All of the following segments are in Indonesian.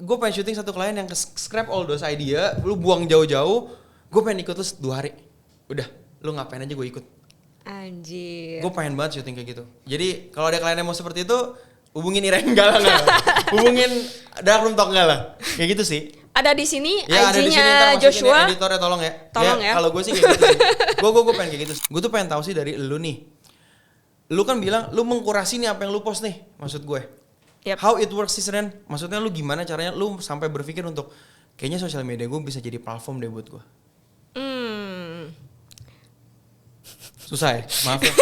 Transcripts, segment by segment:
gue pengen syuting satu klien yang scrap all those idea, lu buang jauh-jauh, gue pengen ikut terus 2 hari. Udah, lu ngapain aja gue ikut. Anjir. Gue pengen banget syuting kayak gitu. Jadi kalau ada klien yang mau seperti itu, hubungin Iren enggak lah. Hubungin Dark Room Talk enggak lah. Kayak gitu sih. Ada di sini ya, IG-nya Joshua. Editornya tolong ya. Tolong ya. Kalau gue sih kayak gitu sih. Gue pengen kayak gitu. Gue tuh pengen tahu sih dari lu nih. Lu kan bilang lu mengkurasi nih apa yang lu post nih, maksud gue. Yep. How it works sih Ren? Maksudnya lu gimana caranya lu sampai berpikir untuk kayaknya sosial media gue bisa jadi platform deh buat gue. Susah ya, maaf ya.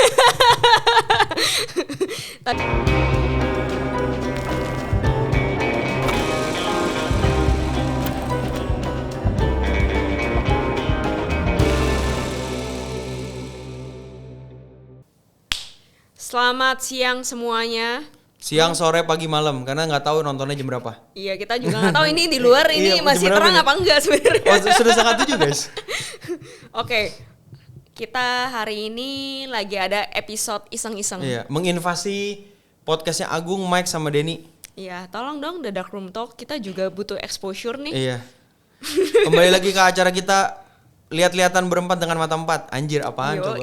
Selamat siang semuanya. Siang, sore, pagi, malam, karena nggak tahu nontonnya jam berapa. Iya, kita juga nggak tahu ini di luar ini Iya, masih terang apa enggak sebenarnya. Oh, sudah sangat 7 guys. Oke, kita hari ini lagi ada episode iseng-iseng. Iya, menginvasi podcastnya Agung, Mike sama Denny. Iya, tolong dong The Dark Room Talk, kita juga butuh exposure nih. Iya. Kembali lagi ke acara kita, lihat-lihatan berempat dengan mata empat. Anjir, apaan coba?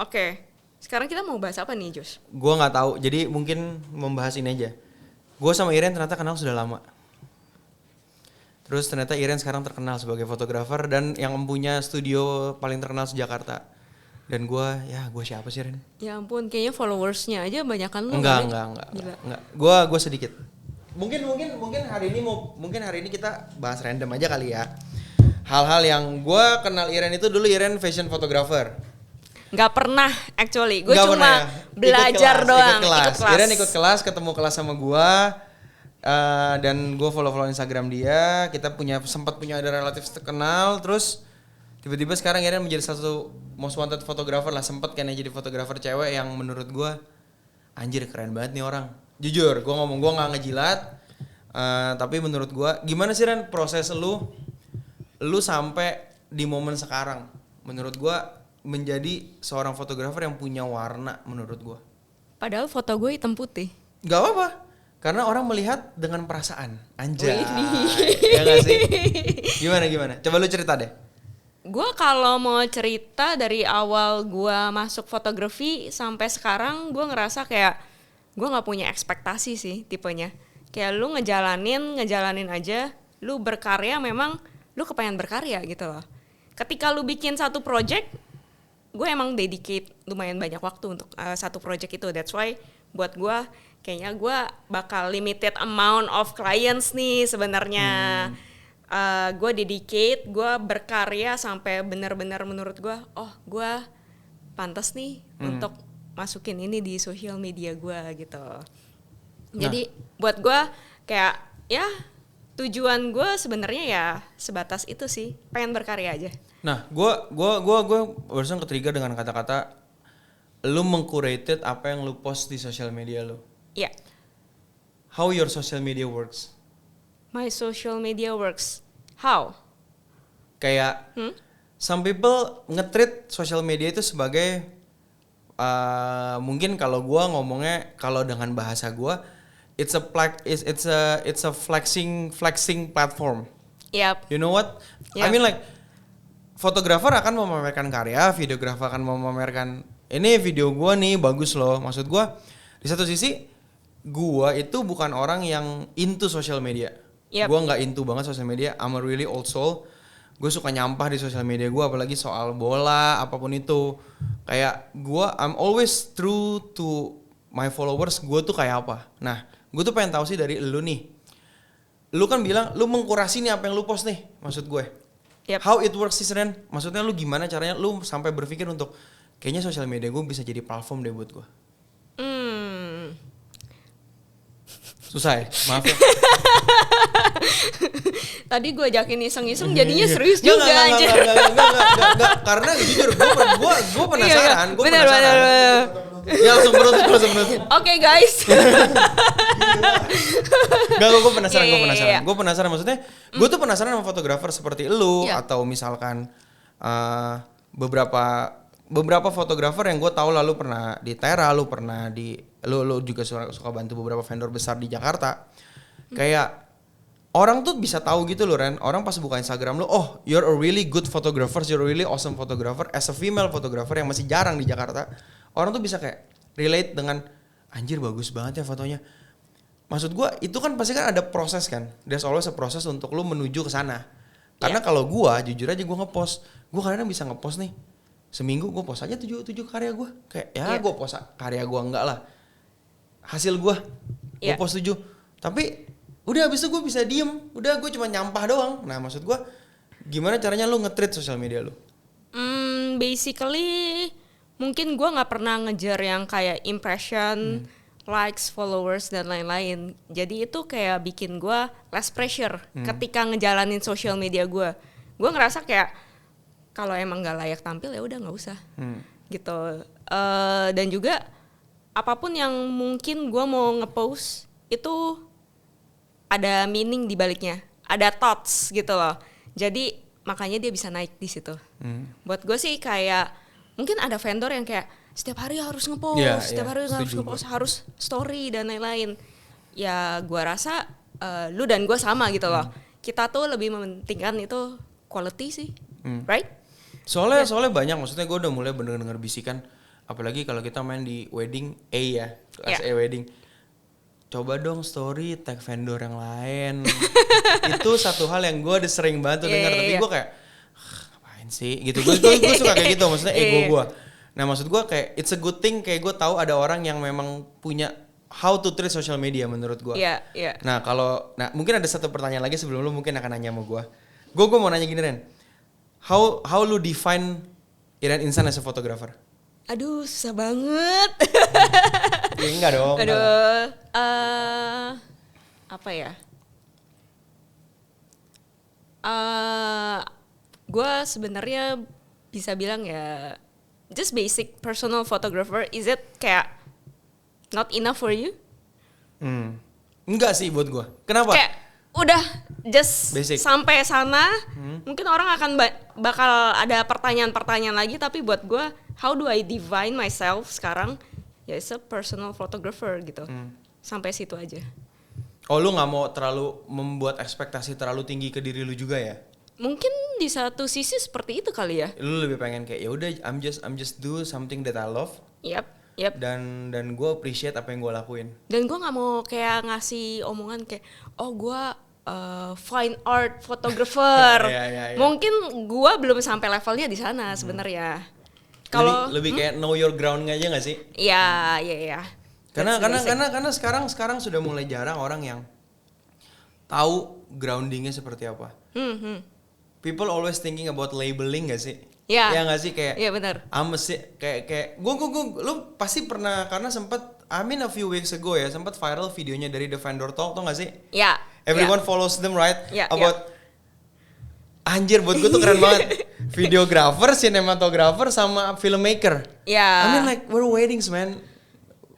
Oke. Sekarang kita mau bahas apa nih, Josh? Gue nggak tahu, jadi mungkin membahas ini aja. Gue sama Iren ternyata kenal sudah lama. Terus ternyata Iren sekarang terkenal sebagai fotografer dan yang mempunyai studio paling terkenal se-Jakarta. Dan gue siapa sih Iren? Ya ampun, kayaknya followersnya aja banyakan lu. Enggak. Gue sedikit. Mungkin hari ini kita bahas random aja kali ya. Hal-hal yang gue kenal Iren itu dulu Iren fashion photographer. Nggak pernah actually, gue cuma belajar doang. Ikut kelas. Iren ikut kelas, ketemu kelas sama gue, dan gue follow Instagram dia. Kita sempat punya ada relatif terkenal, terus tiba-tiba sekarang Iren menjadi satu most wanted photographer lah. Sempet kan ya jadi fotografer cewek yang menurut gue anjir keren banget nih orang. Jujur, gue ngomong gue nggak ngejilat, tapi menurut gue gimana sih Ren proses lu sampai di momen sekarang? Menurut gue menjadi seorang fotografer yang punya warna menurut gue. Padahal foto gue hitam putih. Gak apa-apa, karena orang melihat dengan perasaan. Anjay, ya gak sih? Gimana? Coba lu cerita deh. Gue kalau mau cerita dari awal gue masuk fotografi sampai sekarang, gue ngerasa kayak gue gak punya ekspektasi sih tipenya. Kayak lu ngejalanin aja, lu berkarya memang lu kepengen berkarya gitu loh. Ketika lu bikin satu project, gue emang dedicate lumayan banyak waktu untuk satu project itu. That's why buat gue kayaknya gue bakal limited amount of clients nih sebenarnya. Gue dedicate, gue berkarya sampai benar-benar menurut gue, gue pantas nih untuk masukin ini di social media gue gitu. Jadi buat gue kayak ya tujuan gue sebenarnya ya sebatas itu sih, pengen berkarya aja. Nah, gue barusan ke-trigger dengan kata-kata lu meng-curated apa yang lu post di social media lu. Iya. Yeah. How your social media works? My social media works. How? Kayak some people nge-treat social media itu sebagai mungkin kalau gue ngomongnya kalau dengan bahasa gue it's a flexing platform. Yep. You know what? Yep. I mean like fotografer akan memamerkan karya, videografer akan memamerkan ini video gue nih bagus loh. Maksud gue di satu sisi gue itu bukan orang yang into social media. Yep. Gue nggak into banget social media. I'm a really old soul. Gue suka nyampah di social media gue, apalagi soal bola apapun itu. Kayak I'm always true to my followers. Gue tuh kayak apa? Nah, gue tuh pengen tahu sih dari lu nih. Lu kan bilang lu mengkurasi nih apa yang lu post nih, maksud gue. Yep. How it works sih Ren? Maksudnya lu gimana caranya lu sampai berpikir untuk kayaknya sosial media gue bisa jadi platform deh buat gue. Susah ya, maaf ya. Tadi gue ajakin iseng-iseng jadinya serius juga aja. Enggak, karena jujur gue penasaran, gue penasaran. Ya langsung berhenti. Oke, guys. Gue penasaran. Gue penasaran maksudnya, gue tuh penasaran sama fotografer seperti lu atau misalkan beberapa fotografer yang gue tahu lalu pernah di Tera, lu juga suka bantu beberapa vendor besar di Jakarta. Kayak orang tuh bisa tahu gitu loh Ren. Orang pas buka Instagram lo, oh you're a really good photographer, you're a really awesome photographer. As a female photographer yang masih jarang di Jakarta, orang tuh bisa kayak relate dengan anjir bagus banget ya fotonya. Maksud gue itu kan pasti kan ada proses kan. There's always a proses untuk lo menuju ke sana. Karena kalau gue jujur aja gue ngepost, gue kadang bisa ngepost nih seminggu gue post aja 7 karya gue. Kayak ya gue post karya gue enggak lah. Hasil gue post 7. Tapi udah habis itu gue bisa diem. Udah gue cuma nyampah doang. Nah maksud gue gimana caranya lo nge-treat sosial media lo? Basically mungkin gue gak pernah ngejar yang kayak impression, likes, followers dan lain-lain. Jadi itu kayak bikin gue less pressure ketika ngejalanin social media gue. Gue ngerasa kayak kalau emang gak layak tampil ya udah nggak usah gitu. Dan juga apapun yang mungkin gue mau ngepost itu ada meaning di baliknya, ada thoughts gitu loh. Jadi makanya dia bisa naik di situ. Buat gue sih kayak mungkin ada vendor yang kayak setiap hari harus ngepost, setiap hari harus ngepost, harus story dan lain-lain. Ya gue rasa lu dan gue sama gitu loh. Kita tuh lebih mementingkan itu quality sih, right? Soalnya banyak, maksudnya gue udah mulai bener-bener bisikan, apalagi kalau kita main di wedding A ya, kelas A wedding. Coba dong story tag vendor yang lain. Itu satu hal yang gue udah sering banget tuh dengar, tapi gue kayak ngapain sih gitu. Gue suka kayak gitu, maksudnya ego gue. Nah maksud gue kayak it's a good thing, kayak gue tahu ada orang yang memang punya how to treat social media menurut gue. Nah mungkin ada satu pertanyaan lagi sebelum lu mungkin akan nanya sama gue. Gue mau nanya gini Ren. How lu define Iren Insan as a photographer? Aduh susah banget. Ya, enggak dong. Aduh, apa ya? Gue sebenarnya bisa bilang ya just basic personal photographer. Is it kayak not enough for you? Enggak sih buat gue. Kenapa? Kayak udah just basic. Sampai sana. Mungkin orang akan bakal ada pertanyaan-pertanyaan lagi, tapi buat gue how do I define myself sekarang? Ya it's a personal photographer gitu. Sampai situ aja. Oh lu nggak mau terlalu membuat ekspektasi terlalu tinggi ke diri lu juga ya? Mungkin di satu sisi seperti itu kali ya. Lu lebih pengen kayak ya udah I'm just do something that I love. Yep. Dan gue appreciate apa yang gue lakuin. Dan gue nggak mau kayak ngasih omongan kayak oh gue fine art photographer. Yeah. Mungkin gue belum sampai levelnya di sana sebenarnya. Kalau lebih kayak know your ground aja nggak sih? Iya. Karena sekarang sudah mulai jarang orang yang tahu groundingnya seperti apa. People always thinking about labeling gak sih? Ya nggak sih kayak? Iya benar. Kayak gue lu pasti pernah karena sempat a few weeks ago ya sempat viral videonya dari The Vendor Talk tuh nggak sih? Ya. Everyone follows them right? About anjir buat gue tuh keren banget. Videographer, cinematographer sama filmmaker. Like we're weddings man.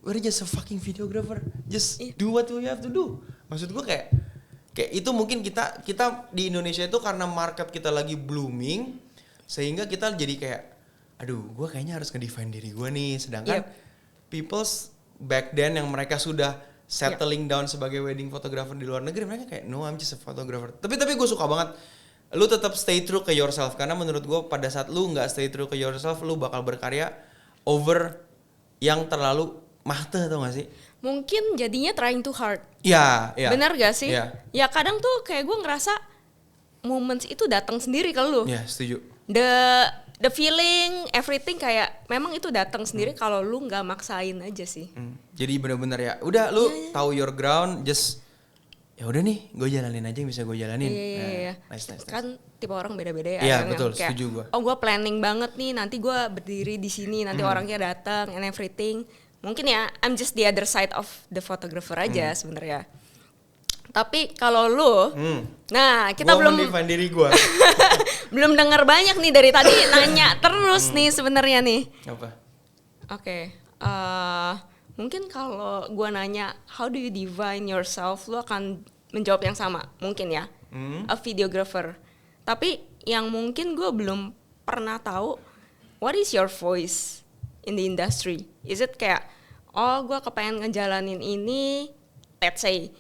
We're just a fucking videographer. Just do what we have to do. Maksud gue kayak itu mungkin kita di Indonesia itu karena market kita lagi blooming sehingga kita jadi kayak aduh gue kayaknya harus nge-define diri gue nih, sedangkan people's back then yang mereka sudah settling down sebagai wedding photographer di luar negeri, mereka kayak no I'm just a photographer. Tapi gue suka banget lu tetap stay true ke yourself, karena menurut gue pada saat lu nggak stay true ke yourself lu bakal berkarya over yang terlalu mahte, tau gak sih? Mungkin jadinya trying too hard. Iya. Benar gak sih? Ya kadang tuh kayak gue ngerasa moments itu datang sendiri ke lu. Iya, setuju. The feeling, everything kayak memang itu datang sendiri kalau lu nggak maksain aja sih. Jadi benar-benar ya, udah lu tahu your ground, just ya udah nih, gue jalanin aja yang bisa gue jalanin. Iya. Nice. Kan tipe orang beda-beda ya. Iya betul, kayak, setuju gue. Oh gue planning banget nih, nanti gue berdiri di sini, nanti orangnya datang and everything. Mungkin ya, I'm just the other side of the photographer aja sebenarnya. Tapi kalau lu, nah kita gua belum mendefine diri gue. belum dengar banyak nih dari tadi nanya terus nih sebenarnya nih. Apa? Oke, mungkin kalau gue nanya how do you define yourself, lu akan menjawab yang sama mungkin ya, a videographer. Tapi yang mungkin gue belum pernah tahu, what is your voice in the industry? Is it kayak, oh gue kepengen ngejalanin ini, let's say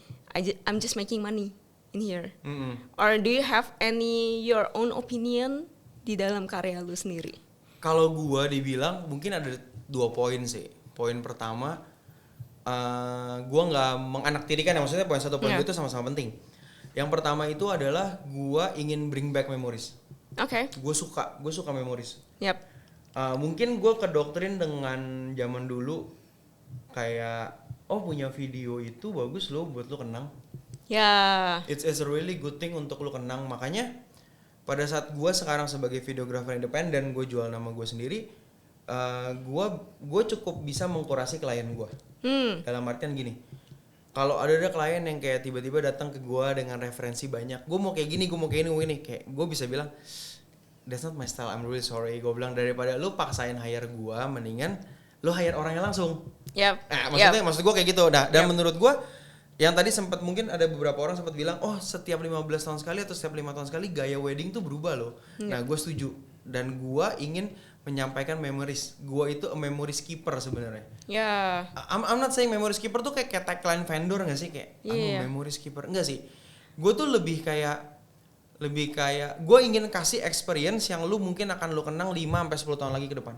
I'm just making money. in here? Mm-mm. Or do you have any your own opinion di dalam karya lu sendiri? Kalau gua dibilang mungkin ada 2 poin sih. Poin pertama, gua nggak menganaktirikan ya, maksudnya poin 1 poin Yeah. itu sama-sama penting. Yang pertama itu adalah gua ingin bring back memories. Oke. Gue suka memories. Yep. Mungkin gue kedoktrin dengan zaman dulu kayak punya video itu bagus loh buat lo kenang. Ya. It's a really good thing untuk lo kenang. Makanya pada saat gue sekarang sebagai videographer independen, gue jual nama gue sendiri, gue cukup bisa mengkurasi klien gue. Dalam artian gini, kalau ada klien yang kayak tiba-tiba datang ke gue dengan referensi banyak, gue mau kayak gini, gue mau kayak ini, kayak gue bisa bilang that's not my style, I'm really sorry. Gue bilang daripada lu paksain hire gue, mendingan lu hire orangnya langsung. Yep. Maksud gue kayak gitu. Nah, dan menurut gue yang tadi sempat mungkin ada beberapa orang sempat bilang, setiap 15 tahun sekali atau setiap 5 tahun sekali gaya wedding tuh berubah loh. Nah, gue setuju. Dan gue ingin menyampaikan memories. Gue itu a memories keeper sebenarnya. Ya. I'm not saying memories keeper tuh kayak tagline vendor nggak sih, kayak memories keeper, enggak sih. Gue tuh lebih kayak gue ingin kasih experience yang lu mungkin akan lu kenang 5 sampai 10 tahun lagi ke depan.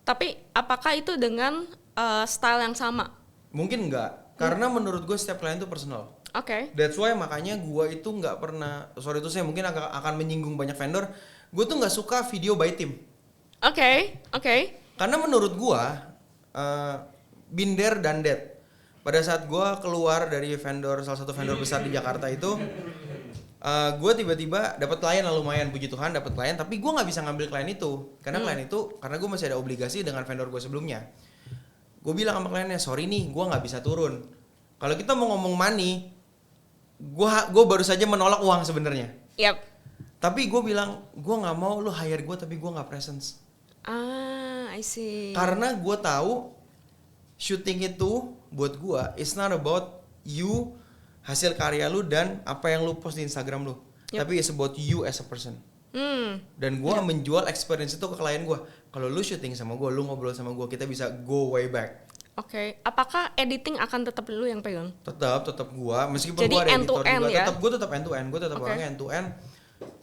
Tapi apakah itu dengan style yang sama? Mungkin enggak, karena menurut gue setiap klien itu personal. Oke. That's why makanya gue itu nggak pernah, sorry itu saya mungkin akan menyinggung banyak vendor. Gue tuh nggak suka video by team. Oke. Karena menurut gue, been there done that. Pada saat gue keluar dari salah satu vendor besar di Jakarta itu, gue tiba-tiba dapat klien yang lumayan, puji Tuhan dapat klien, tapi gue nggak bisa ngambil klien itu karena karena gue masih ada obligasi dengan vendor gue sebelumnya. Gue bilang sama kliennya, sorry nih, gue nggak bisa turun. Kalau kita mau ngomong money, gue baru saja menolak uang sebenarnya. Yep. Tapi gue bilang, gue nggak mau lo hire gue tapi gue nggak presence. I see. Karena gue tahu shooting itu buat gue, it's not about you, hasil karya lu dan apa yang lu post di Instagram lu. Tapi it's about you as a person. Dan gue menjual experience itu ke klien gue. Kalau lu syuting sama gue, lu ngobrol sama gue, kita bisa go way back. Oke. Apakah editing akan tetap lu yang pegang? Tetap gue, meskipun jadi gue ada end to editor end, juga, ya? gue tetap end to end, orangnya end to end.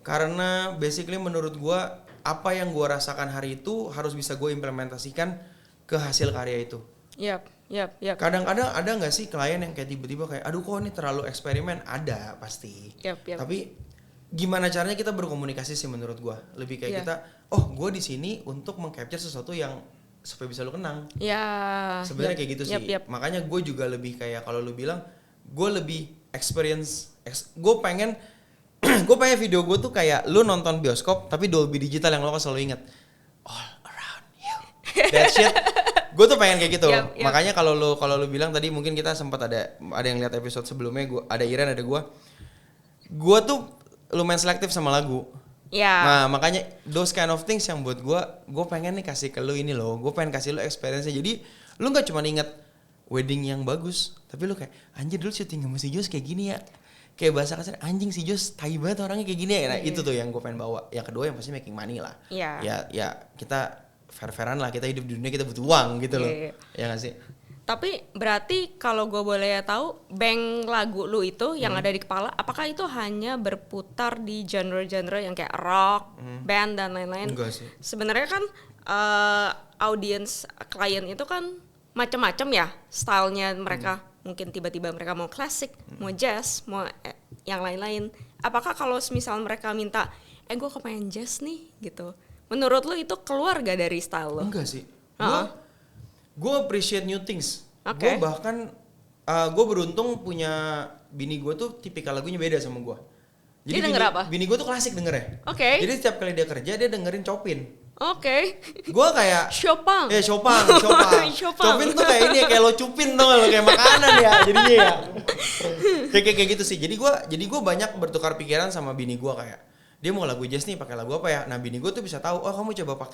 Karena basically menurut gue apa yang gue rasakan hari itu harus bisa gue implementasikan ke hasil karya itu. Yap. Kadang-kadang ada nggak sih klien yang kayak tiba-tiba kayak, aduh kok ini terlalu eksperimen? Ada pasti. Yap. Tapi gimana caranya kita berkomunikasi sih menurut gue? Lebih kayak kita, gue di sini untuk meng-capture sesuatu yang supaya bisa lu kenang. Ya. Sebenarnya kayak gitu sih. Yap. Makanya gue juga lebih kayak kalau lu bilang, gue lebih experience. Gue pengen video gue tuh kayak lu nonton bioskop tapi Dolby Digital yang lo kan selalu inget. All around you. That shit. Gue tuh pengen kayak gitu. Yep. Makanya kalau lu bilang tadi mungkin kita sempat ada yang lihat episode sebelumnya, ada Iren, ada gue tuh lumayan selektif sama lagu. Nah makanya those kind of things yang buat gue pengen nih kasih ke lu ini loh, gue pengen kasih lu experience-nya. Jadi lu nggak cuma inget wedding yang bagus, tapi lu kayak anjir dulu syuting sama si Jos kayak gini ya, kayak bahasa kasar anjing si Jos tai banget orangnya kayak gini ya. Nah itu tuh yang gue pengen bawa. Yang kedua yang pasti making money lah. Ya kita fair-fairan lah, kita hidup di dunia, kita butuh uang gitu loh. Ya nggak sih? Tapi berarti kalau gue boleh tahu, bank lagu lu itu yang ada di kepala, apakah itu hanya berputar di genre-genre yang kayak rock, band dan lain-lain? Enggak sih. Sebenarnya kan audience klien itu kan macam-macam ya stylenya mereka. Mungkin tiba-tiba mereka mau klasik, mau jazz, mau yang lain-lain. Apakah kalau misal mereka minta, gue kepengen jazz nih gitu, menurut lu itu keluar gak dari style lo? Enggak sih. Gue appreciate new things. Okay. Gue bahkan gue beruntung punya bini gue tuh tipikal lagunya beda sama gue. Jadi dia denger apa? Bini gue tuh klasik dengernya. Oke. Jadi setiap kali dia kerja dia dengerin Chopin. Oke. Gue kayak Chopin. Chopin tuh kayak ini kayak lo cupin tuh lo kayak makanan ya jadinya ya. kayak gitu sih. Jadi gue banyak bertukar pikiran sama bini gue kayak dia mau lagu jazz nih pakai lagu apa ya. Nah bini gue tuh bisa tahu kamu coba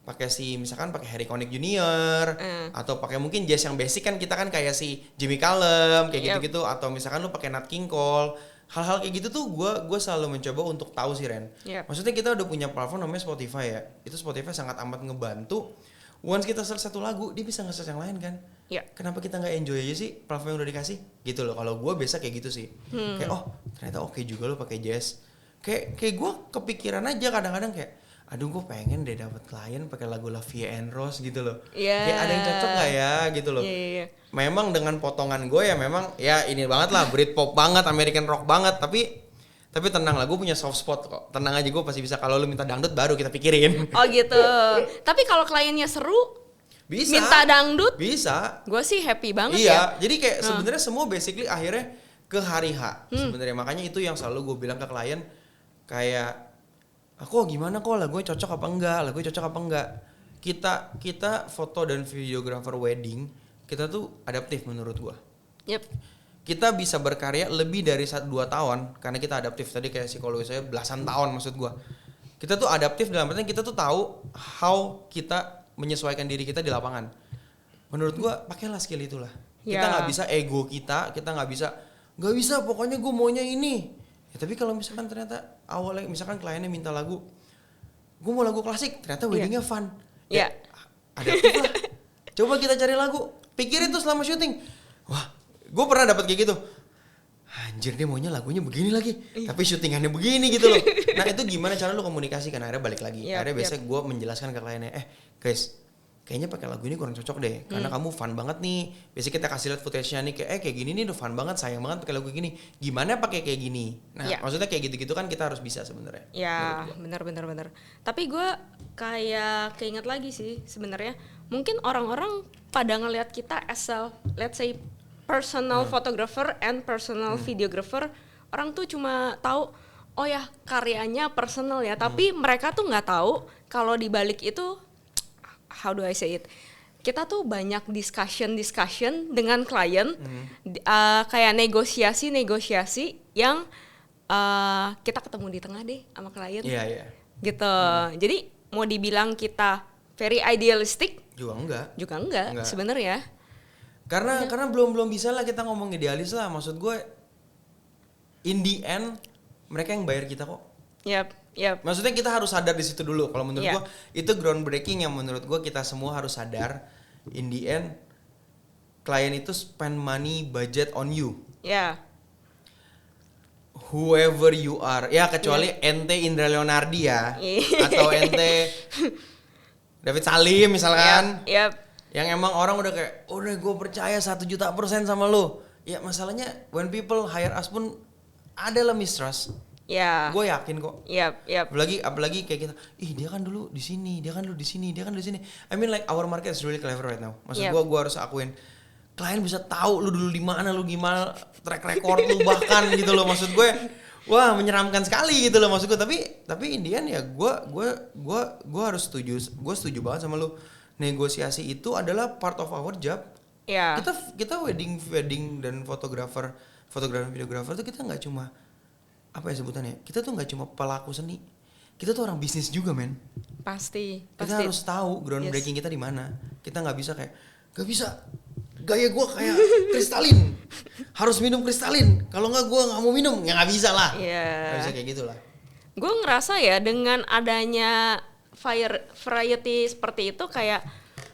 pakai si misalkan pakai Harry Connick Jr. Atau pakai mungkin jazz yang basic kan kita kan kayak si Jimmy Callum kayak gitu-gitu, atau misalkan lu pakai Nat King Cole. Hal-hal kayak gitu tuh gue selalu mencoba untuk tahu sih Ren. Maksudnya kita udah punya platform namanya Spotify ya. Itu Spotify sangat amat ngebantu once kita search satu lagu dia bisa nge-search yang lain kan. Ya. Kenapa kita nggak enjoy aja sih platform yang udah dikasih gitu loh. Kalau gue biasa kayak gitu sih. Kayak ternyata oke juga lo pakai jazz. Kayak gue kepikiran aja kadang-kadang kayak aduh gue pengen deh dapat klien pakai lagu La Vie en Rose gitu loh. Kayak ada yang cocok gak ya gitu loh. Memang dengan potongan gue ya memang ya ini banget lah Britpop banget, American rock banget, tapi tenang lah, gue punya soft spot kok. Tenang aja, gue pasti bisa. Kalau lu minta dangdut baru kita pikirin. Oh gitu. Tapi kalau kliennya seru, bisa. Minta dangdut, bisa. Gue sih happy banget ya. Iya, jadi kayak sebenarnya semua basically akhirnya ke hari H. Sebenarnya makanya itu yang selalu gue bilang ke klien kayak aku gimana kok lagunya cocok apa enggak. Kita foto dan videographer wedding, kita tuh adaptif menurut gue. Yep. Kita bisa berkarya lebih dari 2 tahun karena kita adaptif. Tadi kayak psikologi saya belasan tahun maksud gue. Kita tuh adaptif dalam artian kita tuh tahu how kita menyesuaikan diri kita di lapangan. Menurut gue pakailah skill itulah. Kita nggak bisa ego kita nggak bisa pokoknya gue maunya ini. Ya, tapi kalau misalkan ternyata awalnya misalkan kliennya minta lagu, gue mau lagu klasik, ternyata weddingnya fun. Ya, adaptif lah. Coba kita cari lagu, pikirin tuh selama syuting. Wah, gue pernah dapat kayak gitu. Anjir dia maunya lagunya begini lagi, tapi syutingannya begini gitu loh. Nah itu gimana cara lu komunikasi kan? Akhirnya balik lagi. Akhirnya biasanya gue menjelaskan ke kliennya, guys, kayaknya pakai lagu ini kurang cocok deh, karena kamu fun banget nih. Biasanya kita kasih lihat footage-nya nih, kayak gini nih udah fun banget, sayang banget pakai lagu gini. Gimana pakai kayak gini? Nah maksudnya kayak gitu-gitu kan kita harus bisa sebenarnya. Ya benar. Tapi gue kayak keinget lagi sih sebenarnya. Mungkin orang-orang pada ngelihat kita as a let's say personal photographer and personal videographer, orang tuh cuma tahu oh ya karyanya personal ya, tapi mereka tuh nggak tahu kalau di balik itu how do I say it, kita tuh banyak discussion dengan klien, kayak negosiasi yang kita ketemu di tengah deh sama klien, gitu. Jadi mau dibilang kita very idealistic juga enggak. Sebenarnya. Karena belum bisa lah kita ngomong idealis lah. Maksud gue in the end mereka yang bayar kita kok. Yep. Maksudnya kita harus sadar di situ dulu. Kalau menurut gue itu groundbreaking yang menurut gue kita semua harus sadar. In the end klien itu spend money budget on you. Whoever you are. Ya kecuali ente Indra Leonardi ya. Atau ente David Salim misalkan. Yang emang orang udah kayak, udah gue percaya 1 juta % sama lo. Ya masalahnya when people hire us pun ada lah mistrust. Gue yakin kok. Apalagi kayak kita, dia kan dulu di sini, dia kan dulu di sini. I mean like our market is really clever right now. Maksud gue harus akuin, klien bisa tahu lu dulu di mana, lu gimana, track record lu bahkan gitu loh. Maksud gue, wah menyeramkan sekali gitu loh maksud gue. Tapi Indian ya gue harus setuju banget sama lu. Negosiasi itu adalah part of our job. Kita wedding dan fotografer videografer tuh kita nggak cuma apa ya sebutannya, kita tuh nggak cuma pelaku seni, kita tuh orang bisnis juga men. Pasti kita harus tahu groundbreaking kita di mana. Kita nggak bisa kayak nggak bisa gaya gue kayak kristalin, harus minum kristalin, kalau nggak gue nggak mau minum, ya nggak bisa lah. Nggak bisa kayak gitulah. Gue ngerasa ya dengan adanya variety seperti itu kayak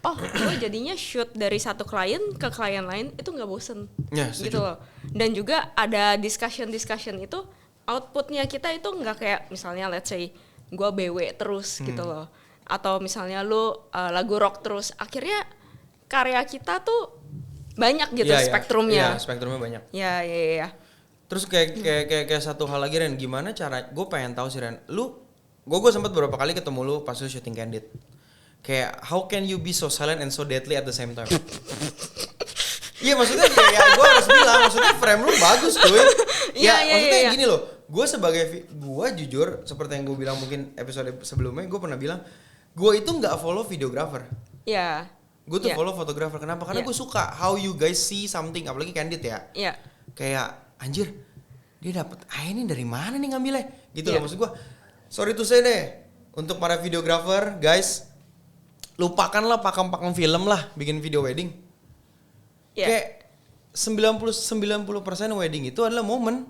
gue jadinya shoot dari satu klien ke klien lain itu nggak bosen gitu loh. Dan juga ada discussion itu outputnya kita itu nggak kayak misalnya let's say gue BW terus gitu loh, atau misalnya lu lagu rock terus, akhirnya karya kita tuh banyak gitu spektrumnya. Spektrumnya banyak. Ya. Terus kayak satu hal lagi Ren, gimana cara, gue pengen tahu sih Ren, gue sempat beberapa kali ketemu lu pas lu syuting Candid. Kayak how can you be so silent and so deadly at the same time? Iya maksudnya kayak gue harus bilang, maksudnya frame lu bagus tuh. Maksudnya gini loh, gue jujur seperti yang gue bilang mungkin episode sebelumnya, gue pernah bilang gue itu nggak follow videographer. Gue tuh follow fotografer. Kenapa? Karena gue suka how you guys see something, apalagi Candid ya. Kayak anjir, dia dapet ini dari mana nih ngambilnya? Gitu loh maksud gue. Sorry to say deh, untuk para videographer, guys, lupakanlah pakem film lah bikin video wedding. Kayak 90% wedding itu adalah momen.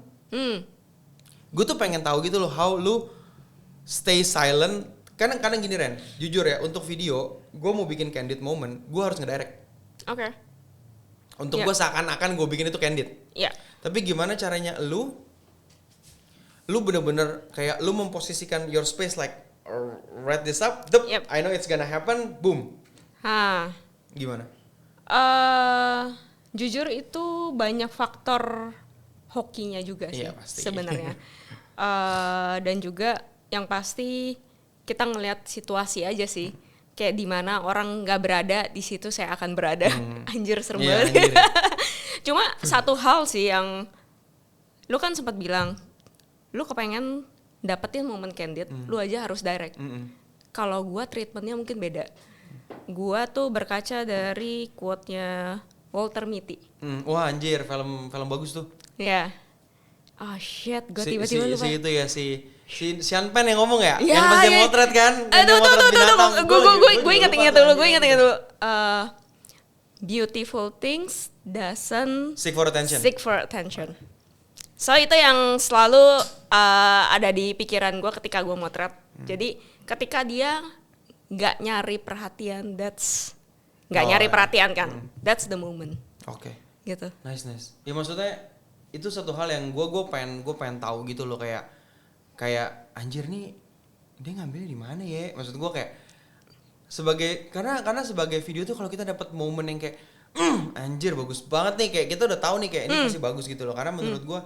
Gue tuh pengen tahu gitu loh, how lu stay silent Kadang gini Ren, jujur ya untuk video, gue mau bikin candid moment, gue harus ngedirect. Oke. Untuk gue seakan-akan gue bikin itu candid. Iya. Tapi gimana caranya lu bener-bener kayak lu memposisikan your space like write this up, Yep. I know it's gonna happen, boom. Gimana? Jujur itu banyak faktor hokinya juga sih Iya, pasti. sebenarnya. Dan juga yang pasti kita ngelihat situasi aja sih. Kayak di mana orang nggak berada di situ saya akan berada. Anjir serem banget. Anjir. Cuma satu hal sih yang lu kan sempat bilang, lu kepengen dapetin momen candid, lu aja harus direct. Kalau gua treatmentnya mungkin beda. Gua tuh berkaca dari quote-nya Walter Mitty. Wah anjir, film bagus tuh. Ya. Oh shit, gue tiba-tiba lupa. Si itu ya si Sean Penn yang ngomong ya? Ya, yang pas dia ya. motret kan? Gue inget dulu. Beautiful things doesn't Seek for attention. So itu yang selalu ada di pikiran gue ketika gue motret. Jadi ketika dia nggak nyari perhatian, nyari perhatian kan, that's the moment. Oke. Gitu. Nice. Ya maksudnya itu satu hal yang gue pengen tahu gitu loh, kayak anjir nih dia ngambilnya di mana ya? Maksud gue kayak karena sebagai video tuh kalau kita dapat momen yang kayak anjir bagus banget nih, kayak kita udah tahu nih kayak ini pasti bagus gitu loh. Karena menurut gue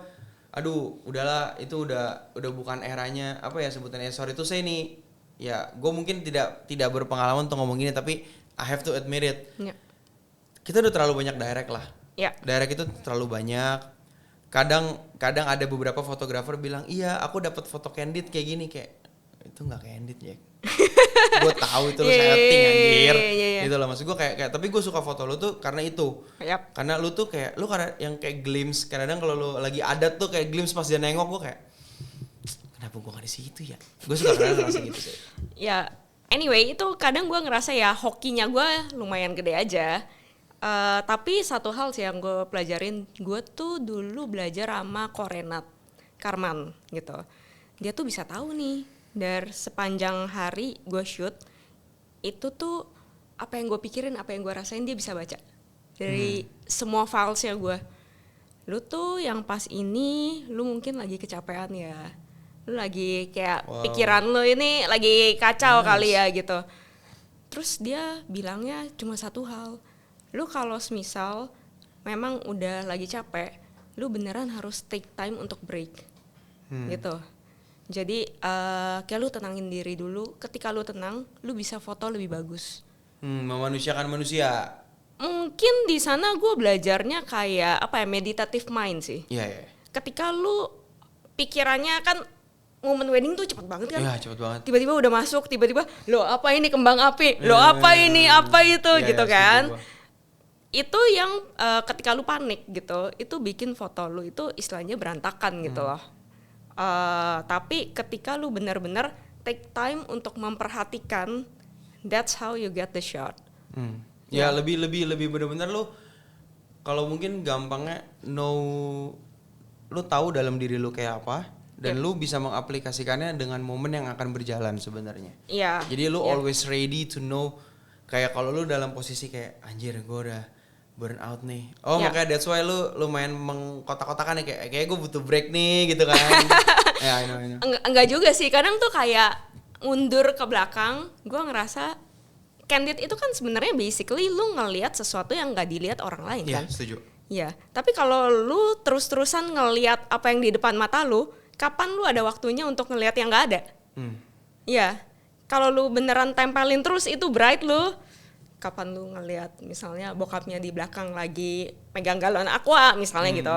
aduh udahlah itu udah bukan eranya apa ya sebutannya, sorry to say nih. Ya gue mungkin tidak berpengalaman untuk ngomong gini, tapi I have to admit it. Yeah. Kita udah terlalu banyak direct lah. Yeah. Direct itu terlalu banyak. Kadang ada beberapa fotografer bilang, iya aku dapat foto candid kayak gini, kayak itu nggak candid ya. Gue tahu itu lo setting anjir. Gitu loh maksud gue kayak tapi gue suka foto lo tuh karena itu. Yep. Karena lu tuh kayak lu karena yang kayak glimpse, kadang kalau lu lagi adat tuh kayak glimpse pas dia nengok, gue kayak kenapa gue gak di situ ya? Gue suka kadang ngerasa gitu sih. Ya, anyway itu kadang gue ngerasa ya hokinya gue lumayan gede aja. Tapi satu hal sih yang gue pelajarin, gue tuh dulu belajar sama Korenat Karman gitu. Dia tuh bisa tahu nih dari sepanjang hari gue shoot itu tuh apa yang gue pikirin, apa yang gue rasain dia bisa baca dari semua filesnya gue. Lu tuh yang pas ini lu mungkin lagi kecapean ya, lu lagi kayak pikiran lu ini lagi kacau kali ya gitu. Terus dia bilangnya cuma satu hal, lu kalau semisal memang udah lagi capek, lu beneran harus take time untuk break gitu. Jadi kayak lu tenangin diri dulu, ketika lu tenang lu bisa foto lebih bagus. Memanusiakan manusia. Mungkin di sana gue belajarnya kayak apa ya, meditative mind sih. Iya. Ketika lu pikirannya kan momen wedding tuh cepet banget kan. Iya cepet banget. Tiba-tiba udah masuk, tiba-tiba lo apa ini kembang api, lo apa ini apa itu gitu kan. Itu yang ketika lu panik gitu, itu bikin foto lu itu istilahnya berantakan gitu loh. Tapi ketika lu benar-benar take time untuk memperhatikan, that's how you get the shot. Ya lebih benar-benar lu kalau mungkin gampangnya lu tahu dalam diri lu kayak apa dan lu bisa mengaplikasikannya dengan momen yang akan berjalan sebenarnya. Iya. Jadi lu always ready to know, kayak kalau lu dalam posisi kayak anjir gue udah burn out nih. Makanya that's why lu main mengkotak-kotakan ya, kayak gue butuh break nih gitu kan. Ya, I know. Enggak juga sih, kadang tuh kayak mundur ke belakang, gue ngerasa candid itu kan sebenarnya basically lu ngelihat sesuatu yang nggak dilihat orang lain kan. Iya, setuju. Iya, tapi kalau lu terus-terusan ngelihat apa yang di depan mata lu, kapan lu ada waktunya untuk ngelihat yang nggak ada? Iya, kalau lu beneran tempelin terus itu bright lu, kapan lu ngelihat misalnya bokapnya di belakang lagi megang galon aqua misalnya gitu.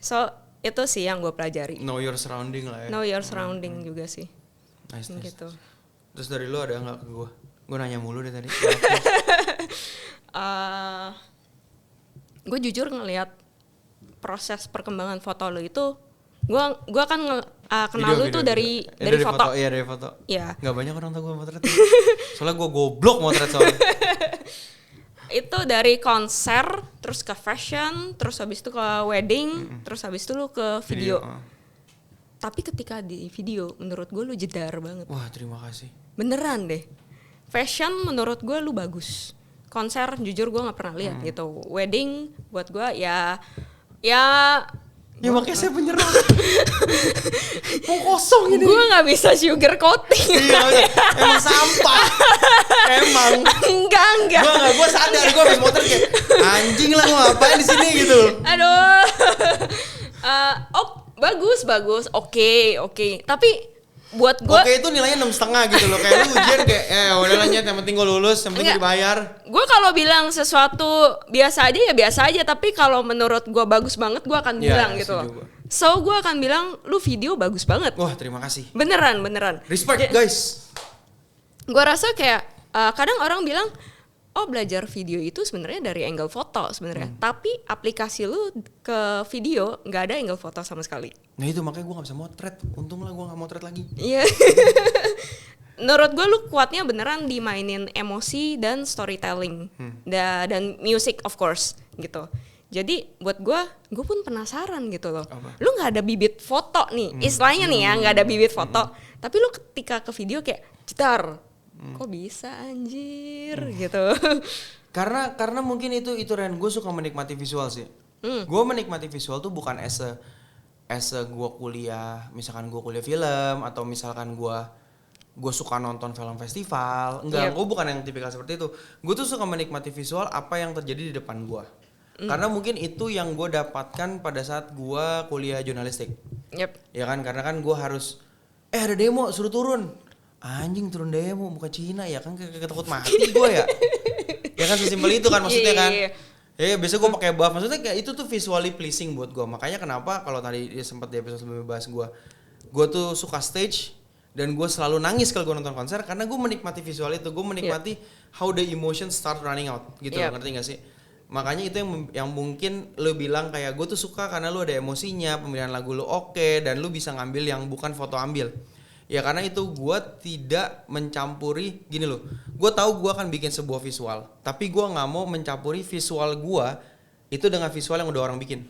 So itu sih yang gue pelajari. Know your surrounding lah ya. Know your surrounding juga sih. Nice. Gitu. Terus dari lu ada nggak ke gue? Gue nanya mulu deh tadi. Gue jujur ngelihat proses perkembangan foto lo itu, gue akan kenal lo itu dari foto. Iya dari foto. Iya. Gak banyak orang tahu gue motret. Soalnya gue goblok motret soalnya. Itu dari konser, terus ke fashion, terus habis itu ke wedding, terus habis itu lo ke video. Tapi ketika di video, menurut gue lu jedar banget. Wah, terima kasih. Beneran deh. Fashion menurut gue lu bagus. Konser jujur gue nggak pernah lihat gitu. Wedding buat gue ya Ya makanya saya penyerah. Mau kosong ini. gue nggak bisa sugar coating. Iya, emang sampah. Emang. Enggak. Gue sadar, gue habis motor kayak anjing lah, gue ngapain di sini gitu. Aduh. Bagus. Oke. Tapi buat gue. Oke itu nilainya 6,5 gitu loh. Kayak lu ujian kayak udah lanjut, yang penting gue lulus, yang penting dibayar. Gue kalau bilang sesuatu biasa aja ya biasa aja. Tapi kalau menurut gue bagus banget, gue akan bilang gitu loh. So gue akan bilang lu video bagus banget. Wah, terima kasih. Beneran. Respect guys. Gue rasa kayak kadang orang bilang, oh belajar video itu sebenarnya dari angle foto sebenarnya. Tapi aplikasi lu ke video nggak ada angle foto sama sekali. Nah itu makanya gue nggak bisa motret. Untung lah gue nggak motret lagi. Iya. Menurut gue lu kuatnya beneran dimainin emosi dan storytelling dan music of course gitu. Jadi buat gue pun penasaran gitu loh. Apa? Lu nggak ada bibit foto nih, istilahnya nih ya nggak ada bibit foto. Tapi lu ketika ke video kayak cetar. Kok bisa anjir gitu. Karena mungkin itu Ren, gue suka menikmati visual sih. Gue menikmati visual tuh bukan as a gue kuliah, misalkan gue kuliah film atau misalkan gue suka nonton film festival. Enggak, gue bukan yang tipikal seperti itu. Gue tuh suka menikmati visual apa yang terjadi di depan gue. Karena mungkin itu yang gue dapatkan pada saat gue kuliah jurnalistik. Yep. Ya kan, karena kan gue harus ada demo suruh turun. Anjing turun demo bukan Cina ya kan, kayak takut mati gue ya. Ya kan sesimpel itu kan maksudnya kan. Ya biasa gue pakai buff, maksudnya kayak itu tuh visually pleasing buat gue. Makanya kenapa kalau tadi sempat di episode sebelumnya bahas gue tuh suka stage dan gue selalu nangis kalau gue nonton konser karena gue menikmati visual itu, gue menikmati how the emotion start running out gitu, ngerti gak sih? Makanya itu yang mungkin lo bilang kayak gue tuh suka karena lo ada emosinya, pemilihan lagu lo oke, dan lo bisa ngambil yang bukan foto ambil. Ya karena itu gue tidak mencampuri, gini loh, gue tahu gue akan bikin sebuah visual, tapi gue nggak mau mencampuri visual gue itu dengan visual yang udah orang bikin.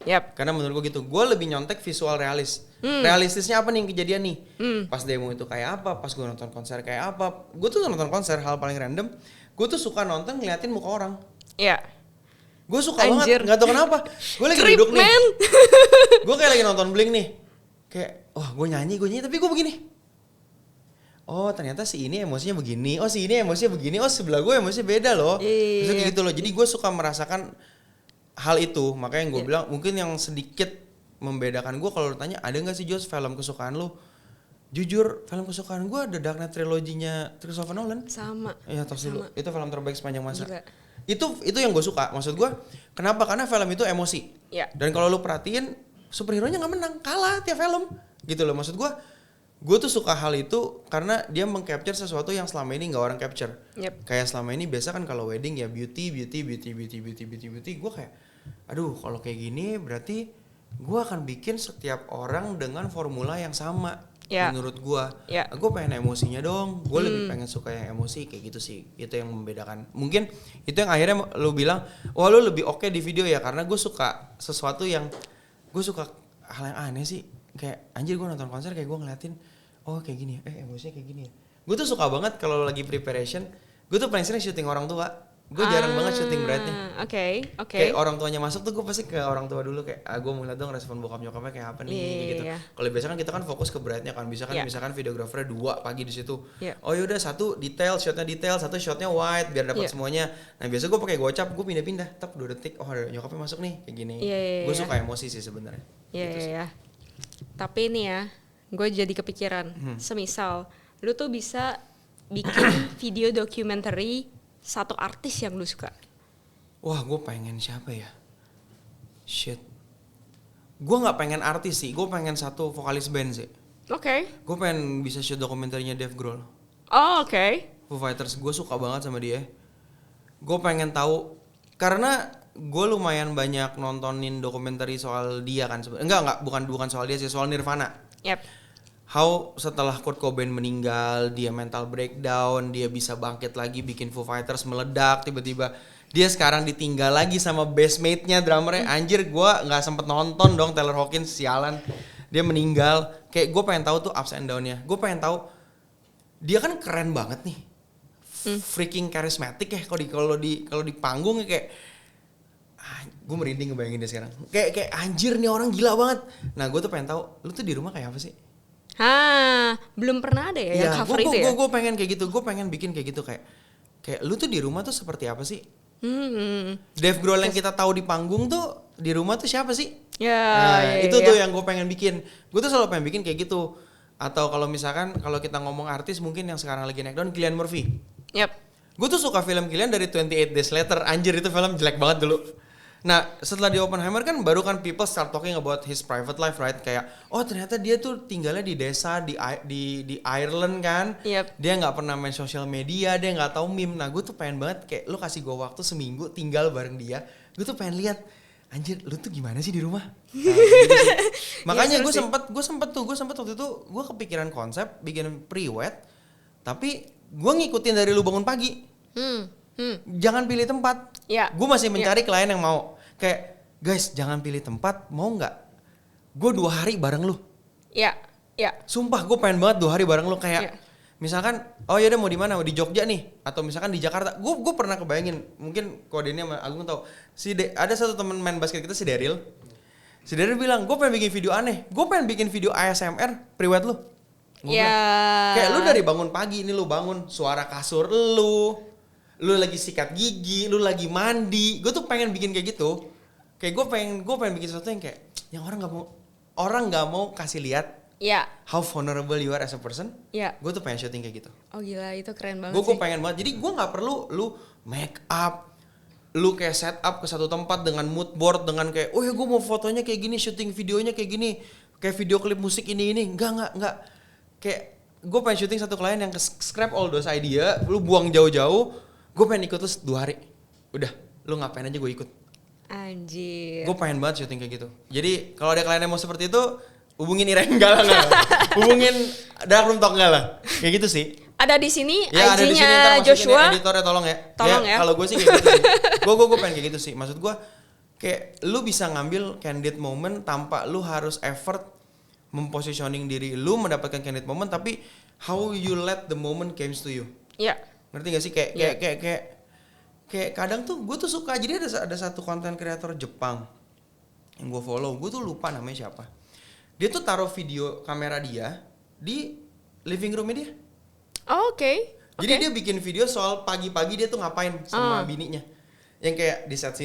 Yep. Karena menurut gue gitu, gue lebih nyontek visual realis. Realistisnya apa nih yang kejadian nih? Pas demo itu kayak apa? Pas gue nonton konser kayak apa? Gue tuh nonton konser hal paling random. Gue tuh suka nonton ngeliatin muka orang. Iya. Gue suka banget, nggak tahu kenapa. Gue lagi duduk nih. Gue kayak lagi nonton Blink nih. Kayak, gue nyanyi, tapi gue begini. Oh ternyata si ini emosinya begini, oh si ini emosinya begini, oh sebelah gue emosinya beda loh. Terus kayak gitu loh, jadi gue suka merasakan hal itu. Makanya gue bilang mungkin yang sedikit membedakan gue kalau tanya ada gak sih Jos film kesukaan lo? Jujur film kesukaan gue ada Dark Knight triloginya Christopher Nolan. Sama. Iya tos dulu, itu film terbaik sepanjang masa. Juga. Itu yang gue suka, maksud gue kenapa? Karena film itu emosi. Dan kalau lo perhatiin superhero-nya gak menang, kalah tiap film gitu loh. Maksud gue tuh suka hal itu karena dia meng-capture sesuatu yang selama ini gak orang capture. Kayak selama ini biasa kan kalau wedding ya beauty. Gue kayak aduh kalau kayak gini berarti gue akan bikin setiap orang dengan formula yang sama. Menurut gue gue pengen emosinya dong, gue lebih pengen suka yang emosi kayak gitu sih. Itu yang membedakan. Mungkin itu yang akhirnya lo bilang wah lo lebih oke di video ya, karena gue suka sesuatu yang gue suka hal yang aneh sih, kayak anjir gue nonton konser kayak gue ngeliatin oh kayak gini ya, emosinya kayak gini ya. Gue tuh suka banget kalau lagi preparation, gue tuh paling sering syuting orang tua. Gue jarang banget syuting bride-nya. Oke. Kayak orang tuanya masuk tuh gue pasti ke orang tua dulu kayak gue mau lihat dong respon bokap nyokapnya kayak apa nih gitu. Kalau biasa kan kita kan fokus ke bride-nya kan, bisa kan misalkan videografernya 2 pagi di situ. Oh yaudah satu detail, shotnya detail, satu shotnya wide biar dapat semuanya. Nah biasa gue pakai gocap, gue pindah-pindah, tap 2 detik, oh ada nyokapnya masuk nih kayak gini. Gue suka emosi sih sebenarnya. Iya. Tapi ini ya, gue jadi kepikiran. Semisal lu tuh bisa bikin video documentary satu artis yang lu suka. Wah, gue pengen siapa ya? Shit. Gue nggak pengen artis sih, gue pengen satu vokalis band sih. Oke. Gue pengen bisa shoot dokumenterinya Dave Grohl. Oh oke. Foo Fighters, gue suka banget sama dia. Gue pengen tahu karena gue lumayan banyak nontonin dokumenter soal dia kan. Enggak, bukan soal dia sih, soal Nirvana. How setelah Kurt Cobain meninggal, dia mental breakdown, dia bisa bangkit lagi bikin Foo Fighters meledak, tiba-tiba dia sekarang ditinggal lagi sama bassmate-nya, drummernya. Anjir, gue nggak sempet nonton dong Taylor Hawkins, sialan. dia meninggal. Kayak gue pengen tahu tuh ups and down-nya. Gue pengen tahu dia kan keren banget nih. Freaking charismatic ya kalau di panggung kayak gue merinding ngebayangin dia sekarang. Kayak anjir nih orang gila banget. Nah, gue tuh pengen tahu lu tuh di rumah kayak apa sih? Belum pernah ada ya yang cover itu ya? Gue pengen kayak gitu. Gue pengen bikin kayak gitu kayak lu tuh di rumah tuh seperti apa sih? Dave Grohl yang kita tahu di panggung tuh di rumah tuh siapa sih? Itu tuh yang gue pengen bikin. Gue tuh selalu pengen bikin kayak gitu. Atau kalau misalkan kalau kita ngomong artis mungkin yang sekarang lagi naik daun, Cillian Murphy. Gue tuh suka film Cillian dari 28 Days Later. Anjir itu film jelek banget dulu. Nah setelah di Oppenheimer kan baru kan people start talking about his private life, right? Kayak oh ternyata dia tuh tinggalnya di desa di Ireland kan. Dia nggak pernah main sosial media, dia nggak tahu meme. Nah gue tuh pengen banget kayak lu kasih gue waktu seminggu tinggal bareng dia. Gue tuh pengen lihat anjir lu tuh gimana sih di rumah. Nah, gitu sih. Makanya gue sempet waktu itu gue kepikiran konsep bikin pre-wed, tapi gue ngikutin dari lu bangun pagi. Jangan pilih tempat. Gue masih mencari klien yang mau. Kayak guys jangan pilih tempat, mau nggak? Gue 2 hari bareng lu. Sumpah gue pengen banget 2 hari bareng lu kayak. Misalkan, oh ya udah mau di mana? Mau di Jogja nih, atau misalkan di Jakarta. Gue pernah kebayangin, mungkin kodenya sama Agung tahu. Ada satu teman main basket kita si Daryl. Si Daryl bilang, gue pengen bikin video aneh. Gue pengen bikin video ASMR pre-wed lu. Kayak lu dari bangun pagi ini lu bangun suara kasur lu lagi sikat gigi, lu lagi mandi. Gue tuh pengen bikin kayak gitu. Kayak gue pengen bikin sesuatu yang kayak yang orang nggak mau kasih lihat. How vulnerable you are as a person. Gue tuh pengen syuting kayak gitu. Oh gila itu keren banget. Gue pengen banget. Jadi gue nggak perlu lu make up, lu kayak set up ke satu tempat dengan mood board dengan kayak oh ya gue mau fotonya kayak gini, syuting videonya kayak gini, kayak video klip musik ini. Enggak. Kayak gue pengen syuting satu klien yang scrap all those idea, lu buang jauh-jauh. Gue pengen ikut terus 2 hari. Udah, lu ngapain aja gue ikut. Anjir. Gue pengen banget syuting kayak gitu. Jadi kalau ada klien yang mau seperti itu, hubungin Irene enggak lah. Hubungin Dark Room Talk enggak lah. Kayak gitu sih. Ada di sini ya, IG-nya Joshua. Editornya tolong ya. Tolong ya. Kalau gue sih kayak gitu sih. Gue pengen kayak gitu sih. Maksud gue kayak lu bisa ngambil candid moment tanpa lu harus effort mempositioning diri lu mendapatkan candid moment, tapi how you let the moment comes to you. Ngerti gak sih kayak kadang tuh gue tuh suka. Jadi ada satu konten kreator Jepang yang gue follow, gue tuh lupa namanya siapa. Dia tuh taruh video kamera dia di living roomnya dia. Oke. Jadi dia bikin video soal pagi-pagi dia tuh ngapain sama bininya. Yang kayak di set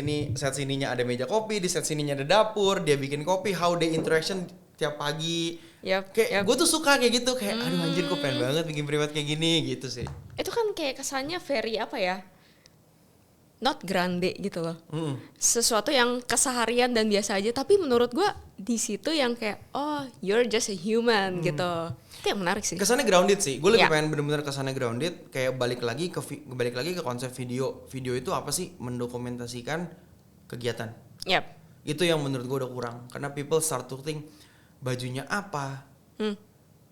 sininya ada meja kopi, di set sininya ada dapur, dia bikin kopi, how they interaction tiap pagi. Gue tuh suka kayak gitu, kayak aduh anjir gue pengen banget bikin private kayak gini gitu sih. Itu kan kayak kesannya very apa ya, not grande gitu loh. Sesuatu yang keseharian dan biasa aja, tapi menurut gue di situ yang kayak oh you're just a human gitu. Itu yang menarik sih. Kesannya grounded sih. Gue lebih pengen bener-bener kesannya grounded, kayak balik lagi ke konsep video. Video itu apa sih? Mendokumentasikan kegiatan. Itu yang menurut gue udah kurang, karena people start to think bajunya apa,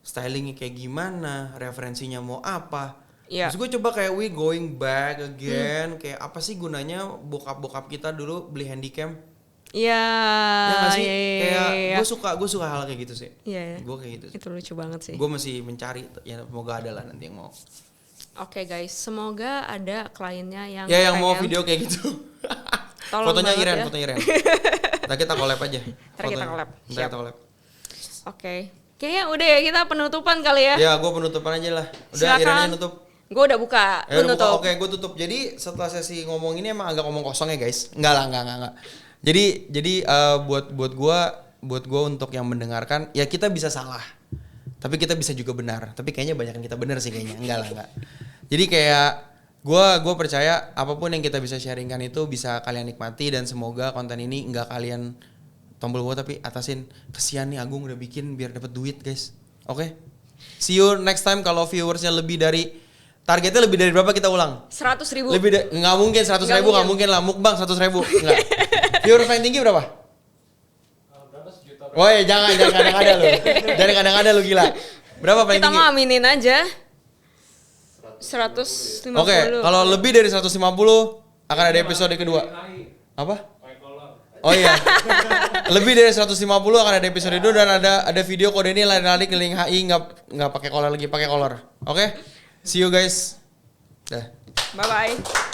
stylingnya kayak gimana, referensinya mau apa. Terus gue coba kayak we going back again, kayak apa sih gunanya bokap kita dulu beli handycam? Kayak gue suka hal kayak gitu sih. Gue kayak gitu. Itu lucu banget sih. Gue masih mencari, ya semoga ada lah nanti yang mau. Oke guys, semoga ada kliennya yang yang mau video kayak gitu. Fotonya Iren. Ntar kita collab aja. Kita collab. Oke. Kayaknya udah ya, kita penutupan kali ya. Ya, gue penutupan aja lah. Udah, Iren aja nutup. Gue udah buka. Oke, gue tutup. Jadi setelah sesi ngomong ini emang agak ngomong kosong ya guys. Enggak. Jadi buat gue untuk yang mendengarkan, ya kita bisa salah. Tapi kita bisa juga benar. Tapi kayaknya banyak yang kita benar sih kayaknya. Enggak. Jadi kayak gue percaya apapun yang kita bisa sharingkan itu bisa kalian nikmati, dan semoga konten ini enggak kalian tombol bawah tapi atasin. Kesian nih Agung udah bikin biar dapat duit guys. Oke. See you next time. Kalau viewersnya lebih dari targetnya lebih dari berapa kita ulang? 100.000. Nggak mungkin 100.000, nggak mungkin lah. Mukbang 100.000 nggak. Viewer paling tinggi berapa? Berapa sejuta? Woi jangan kadang-kadang ada lu. Jangan kadang-kadang lu gila. Berapa paling kita tinggi? Kita mau aminin aja. 150. Oke, kalau lebih dari 150 akan ada episode kedua. Apa? Oh iya. Lebih dari 150 akan ada episode 2 dan ada video kode ini lari-lari keliling HI nggak pakai kolor lagi, pakai kolor. Oke? See you guys. Dah. Bye bye.